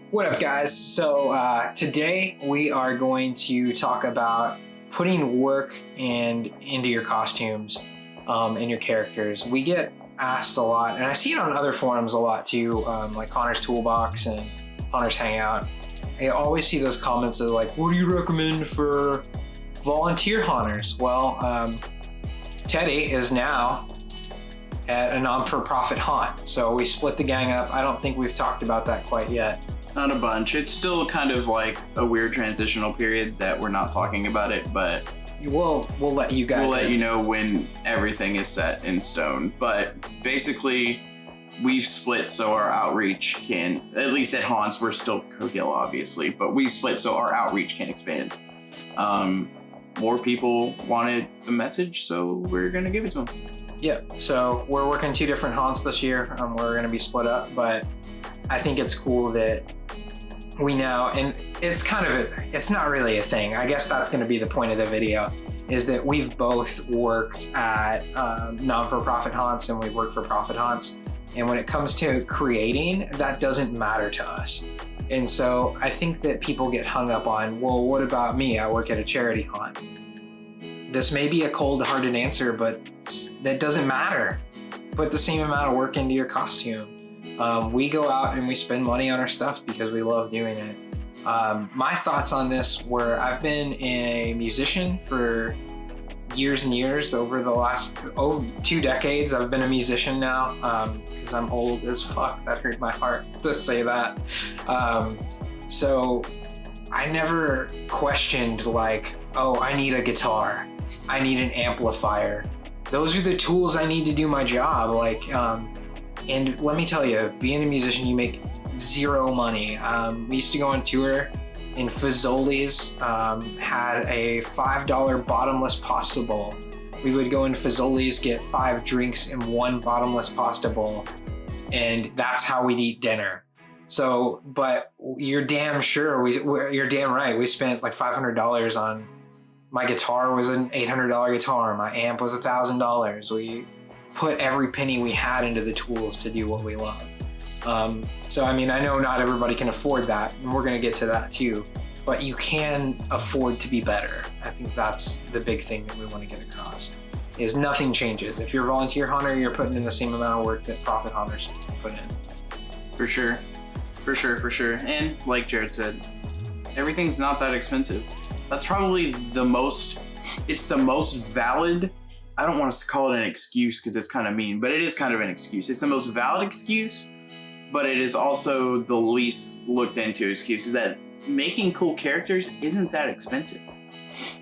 What up, guys? So today we are going to talk about putting work into your costumes and your characters. We get asked a lot, and I see it on other forums a lot too, like Connor's Toolbox and Connor's Hangout. I always see those comments of like, what do you recommend for volunteer hunters? Well, Teddy is now at a non-for-profit haunt, so we split the gang up. I don't think we've talked about that quite yet. Not a bunch. It's still kind of like a weird transitional period that we're not talking about it, but we'll let you guys. We'll let you know when everything is set in stone. But basically, we've split so our outreach can, at least at haunts, we're still Cogill, obviously, but we split so our outreach can expand. More people wanted a message, so we're gonna give it to them. Yeah. So we're working 2 different haunts this year. We're gonna be split up, but I think it's cool that we now, and it's it's not really a thing. I guess that's going to be the point of the video, is that we've both worked at non-for-profit haunts and we've worked for profit haunts. And when it comes to creating, that doesn't matter to us. And so I think that people get hung up on, well, what about me? I work at a charity haunt. This may be a cold-hearted answer, but that doesn't matter. Put the same amount of work into your costume. We go out and we spend money on our stuff because we love doing it. My thoughts on this were, I've been a musician for years and years. Over the last 2 decades, I've been a musician now, because I'm old as fuck. That hurt my heart to say that. So I never questioned like, oh, I need a guitar. I need an amplifier. Those are the tools I need to do my job. And let me tell you, being a musician, you make zero money. We used to go on tour, and Fazoli's had a $5 bottomless pasta bowl. We would go in Fazoli's, get 5 drinks and 1 bottomless pasta bowl, and that's how we'd eat dinner. So, but you're damn sure, you're damn right, we spent like $500 on, my guitar was an $800 guitar, my amp was $1,000. We put every penny we had into the tools to do what we love. So I mean, I know not everybody can afford that, and we're gonna get to that too, but you can afford to be better. I think that's the big thing that we wanna get across, is nothing changes. If you're a volunteer hunter, you're putting in the same amount of work that profit hunters put in. For sure. And like Jared said, everything's not that expensive. That's probably it's the most valid, I don't want to call it an excuse because it's kind of mean, but it is kind of an excuse. It's the most valid excuse, but it is also the least looked into excuse, is that making cool characters isn't that expensive.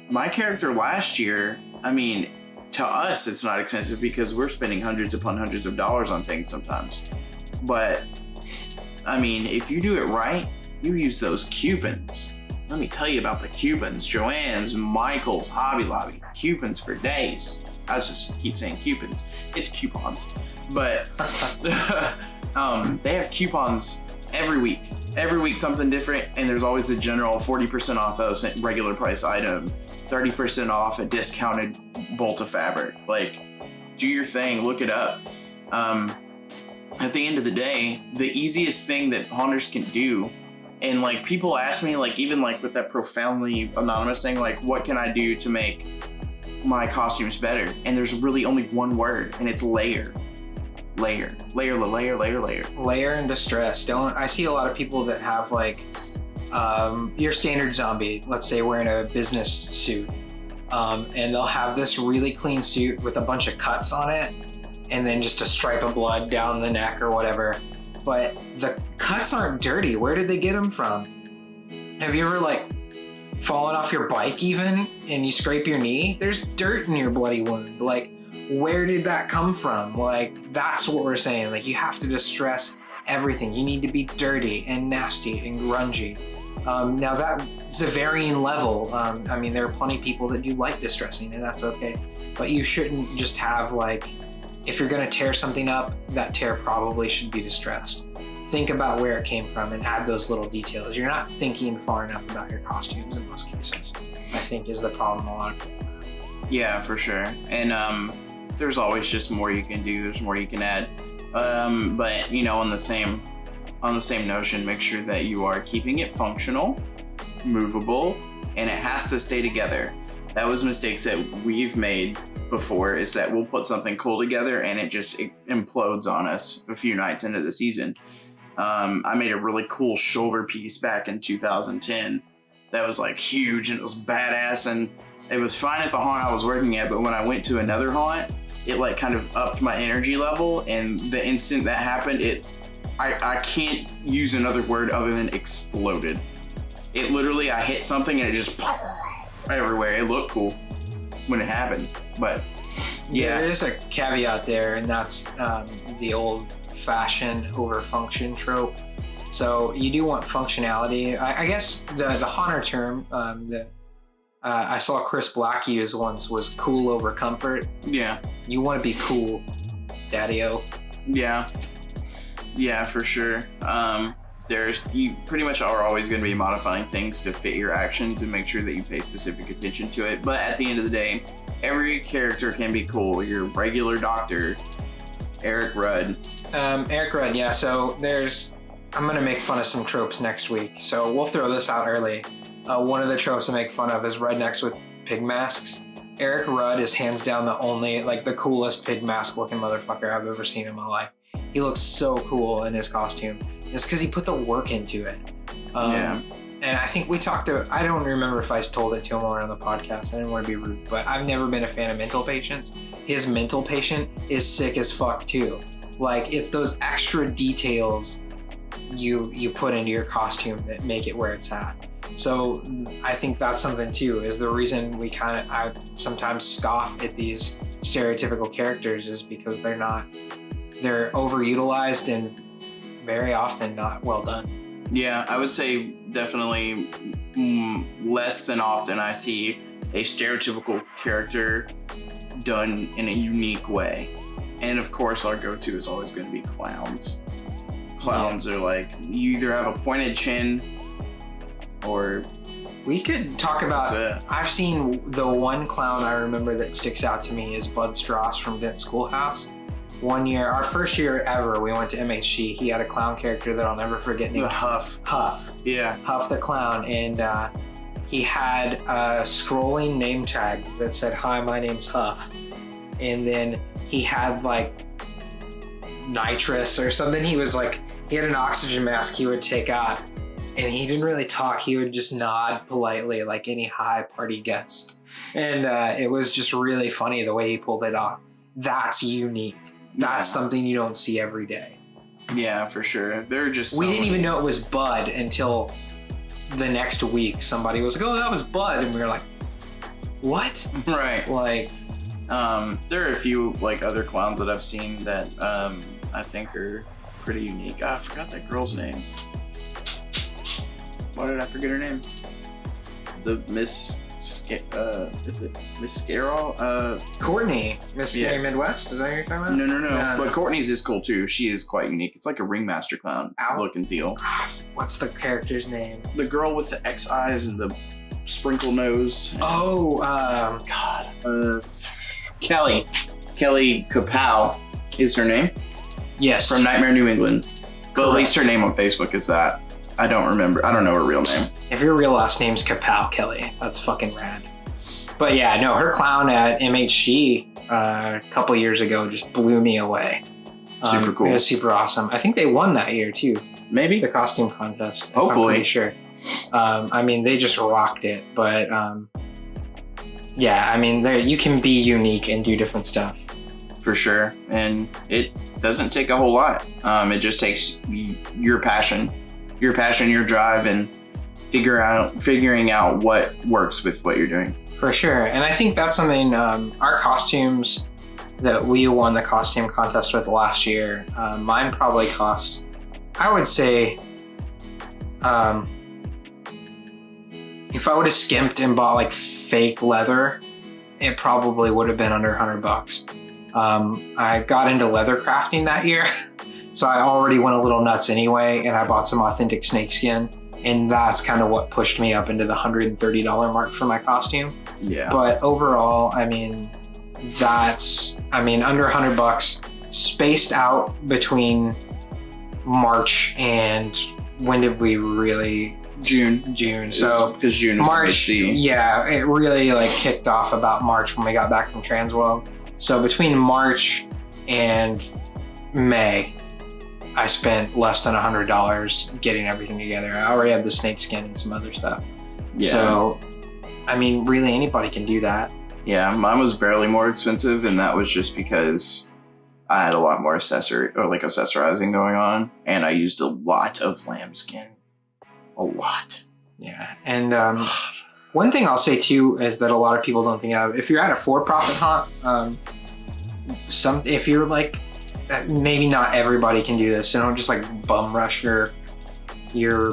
My character last year, I mean, to us, it's not expensive because we're spending hundreds upon hundreds of dollars on things sometimes. But I mean, if you do it right, you use those coupons. Let me tell you about the coupons. Joann's, Michael's, Hobby Lobby, coupons for days. I just keep saying coupons. It's coupons. But they have coupons every week. Every week something different, and there's always a general 40% off a regular price item, 30% off a discounted bolt of fabric. Like, do your thing, look it up. At the end of the day, the easiest thing that haunters can do, and like people ask me, like even like with that profoundly anonymous thing, like what can I do to make my costumes better? And there's really only one word, and it's layer. Layer and distress. I see a lot of people that have like your standard zombie, let's say wearing a business suit, and they'll have this really clean suit with a bunch of cuts on it, and then just a stripe of blood down the neck or whatever. But the cuts aren't dirty. Where did they get them from? Have you ever like fallen off your bike even and you scrape your knee? There's dirt in your bloody wound. Like, where did that come from? Like, that's what we're saying. Like, you have to distress everything. You need to be dirty and nasty and grungy. Now that's a varying level. I mean, there are plenty of people that do like distressing, and that's okay. But you shouldn't just have like, if you're gonna tear something up, that tear probably should be distressed. Think about where it came from and add those little details. You're not thinking far enough about your costumes in most cases, I think is the problem a lot of people have. Yeah, for sure. And there's always just more you can do. There's more you can add. But you know, on the same on the same notion, make sure that you are keeping it functional, movable, and it has to stay together. That was mistakes that we've made before, is that we'll put something cool together and it implodes on us a few nights into the season. I made a really cool shoulder piece back in 2010 that was like huge and it was badass, and it was fine at the haunt I was working at, but when I went to another haunt, it like kind of upped my energy level, and the instant that happened, I can't use another word other than exploded. It literally, I hit something and it just everywhere. It looked cool when it happened, but yeah. There is a caveat there, and that's the old fashion over function trope. So you do want functionality. I guess the haunter term that I saw Chris Black use once was cool over comfort. Yeah. You want to be cool, daddy-o. Yeah, for sure. You pretty much are always going to be modifying things to fit your actions and make sure that you pay specific attention to it. But at the end of the day, every character can be cool. Your regular doctor, Eric Rudd. Eric Rudd, yeah. So I'm going to make fun of some tropes next week. So we'll throw this out early. One of the tropes to make fun of is rednecks with pig masks. Eric Rudd is hands down the coolest pig mask looking motherfucker I've ever seen in my life. He looks so cool in his costume. It's because he put the work into it. Yeah. And I think I don't remember if I told it to him on the podcast. I didn't want to be rude, but I've never been a fan of mental patients. His mental patient is sick as fuck too. Like, it's those extra details you put into your costume that make it where it's at. So I think that's something too, is the reason I sometimes scoff at these stereotypical characters is because they're overutilized and very often not well done. Yeah, I would say definitely less than often I see a stereotypical character done in a unique way. And of course, our go-to is always going to be clowns. Clowns are like, you either have a pointed chin or... We could talk about... I've seen the one clown I remember that sticks out to me is Bud Strauss from Dent Schoolhouse. One year, our first year ever, we went to MHG. He had a clown character that I'll never forget named Huff. Yeah. Huff the clown. And he had a scrolling name tag that said, "Hi, my name's Huff." And then he had like nitrous or something. He had an oxygen mask he would take out. And he didn't really talk. He would just nod politely like any high party guest. And it was just really funny the way he pulled it off. That's unique. That's something you don't see every day. Yeah, for sure. They're just... We didn't even know it was Bud until the next week. Somebody was like, "Oh, that was Bud." And we were like, "What?" Right. Like... there are a few like other clowns that I've seen that I think are pretty unique. I forgot that girl's name. Why did I forget her name? The Miss... is it Miss Scarrow? Courtney, Miss Gay Midwest, is that what you're talking about? No. But Courtney's is cool too. She is quite unique. It's like a ringmaster clown looking deal. What's the character's name? The girl with the X eyes and the sprinkle nose. Kelly Kapow is her name. Yes. From Nightmare New England. But at least her name on Facebook is that. I don't remember. I don't know her real name. If your real last name's Kapow Kelly, that's fucking rad. But yeah, no, her clown at MHG a couple years ago just blew me away. Super cool. It was super awesome. I think they won that year too. Maybe. The costume contest. Hopefully. I'm pretty sure. I mean, they just rocked it. But yeah, I mean, you can be unique and do different stuff. For sure. And it doesn't take a whole lot. It just takes your passion, your drive, and figuring out what works with what you're doing. For sure. And I think that's something, our costumes that we won the costume contest with last year, mine probably cost, I would say, if I would have skimped and bought like fake leather, it probably would have been under $100. I got into leather crafting that year, so I already went a little nuts anyway, and I bought some authentic snakeskin, and that's kind of what pushed me up into the $130 mark for my costume. Yeah. But overall, I mean, under $100, spaced out between March, and when did we really? June. So because June was March, yeah, it really like kicked off about March when we got back from Transworld. So between March and May, I spent less than $100 getting everything together. I already had the snake skin and some other stuff. Yeah. So, I mean, really anybody can do that. Yeah, mine was barely more expensive, and that was just because I had a lot more accessorizing going on, and I used a lot of lambskin. A lot. Yeah, and one thing I'll say too is that a lot of people don't think of, if you're at a for-profit hunt, if you're like, maybe not everybody can do this, so don't just like bum rush your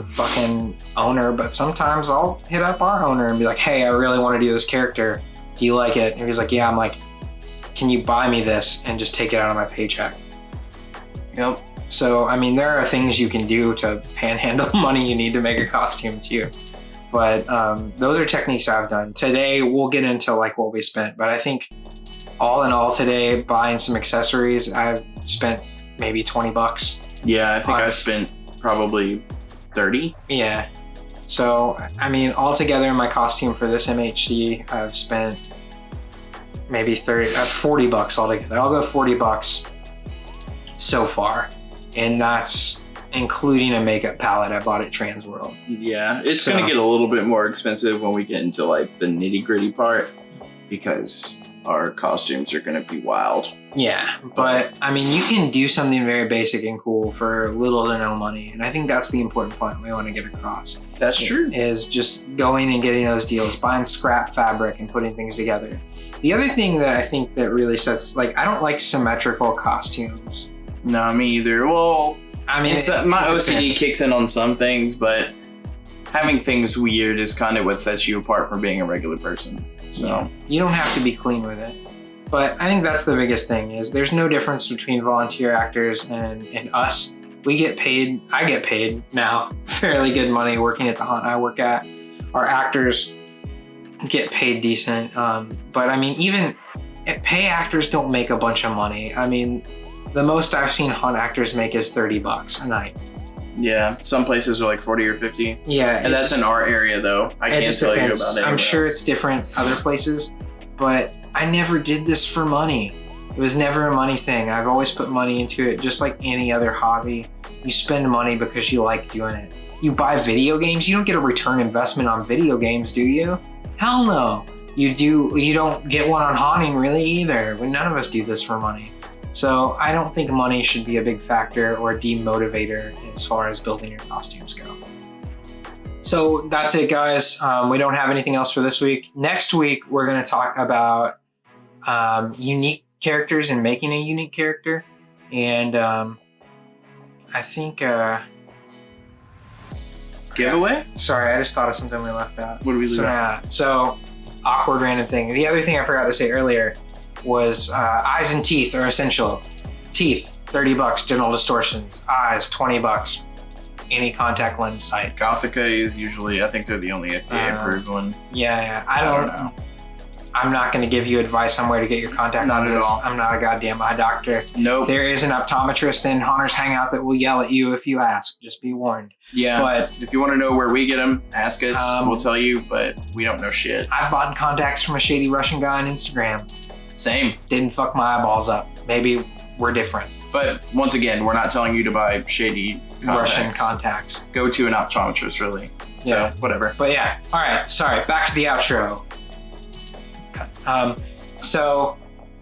fucking owner, but sometimes I'll hit up our owner and be like, hey, I really want to do this character. Do you like it? And he's like, yeah. I'm like, can you buy me this and just take it out of my paycheck? Yep. So, I mean, there are things you can do to panhandle money you need to make a costume too. But those are techniques I've done. Today, we'll get into like what we spent, but I think all in all today, buying some accessories, I've spent maybe $20. Yeah, I think I spent probably 30. Yeah. So, I mean, altogether in my costume for this MHC, I've spent maybe $40 altogether. I'll go $40 so far. And that's including a makeup palette I bought at Transworld. Yeah, it's going to get a little bit more expensive when we get into like the nitty gritty part, because our costumes are going to be wild. Yeah, but I mean, you can do something very basic and cool for little to no money. And I think that's the important point we want to get across. That's true. Is just going and getting those deals, buying scrap fabric and putting things together. The other thing that I think that really sets, like, I don't like symmetrical costumes. No, me either. Well, I mean, my OCD kicks in on some things, but having things weird is kind of what sets you apart from being a regular person. So yeah, you don't have to be clean with it. But I think that's the biggest thing, is there's no difference between volunteer actors and us. We get paid, I get paid now fairly good money working at the haunt I work at. Our actors get paid decent. But I mean, even pay actors don't make a bunch of money. I mean, the most I've seen haunt actors make is $30 a night. Yeah, some places are like 40 or 50. Yeah. And that's in our area though. I can't tell you about it. I'm sure it's different other places, but I never did this for money. It was never a money thing. I've always put money into it, just like any other hobby. You spend money because you like doing it. You buy video games, you don't get a return investment on video games, do you? Hell no. You don't get one on haunting really either. None of us do this for money. So I don't think money should be a big factor or a demotivator as far as building your costumes go. So that's it, guys. We don't have anything else for this week. Next week, we're going to talk about unique characters and making a unique character. And I think... giveaway? Sorry, I just thought of something we left out. What did we leave out? So, awkward random thing. The other thing I forgot to say earlier was eyes and teeth are essential. Teeth, $30, dental distortions. Eyes, $20, any contact lens site. Gothica is usually, I think they're the only FDA approved one. Yeah, I don't know. I'm not going to give you advice on where to get your contact lenses. Not at all. I'm not a goddamn eye doctor. Nope. There is an optometrist in Haunters Hangout that will yell at you if you ask. Just be warned. Yeah, but if you want to know where we get them, ask us. We'll tell you, but we don't know shit. I've bought contacts from a shady Russian guy on Instagram. Same. Didn't fuck my eyeballs up. Maybe we're different. But once again, we're not telling you to buy shady Russian contacts. Go to an optometrist, really. Yeah. So, whatever. But yeah, all right, sorry, back to the outro. So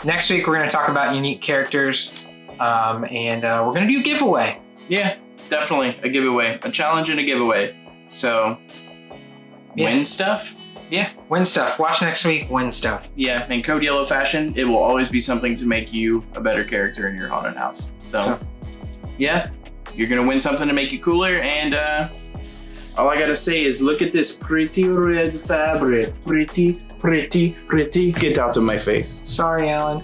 next week we're going to talk about unique characters, and we're going to do a giveaway. Yeah, definitely a giveaway, a challenge and a giveaway. So win stuff. Yeah, win stuff. Watch next week, win stuff. Yeah, in Code Yellow fashion, it will always be something to make you a better character in your haunted house. So yeah, you're going to win something to make you cooler, and all I gotta say is look at this pretty red fabric. Pretty, pretty, pretty. Get out of my face. Sorry, Alan.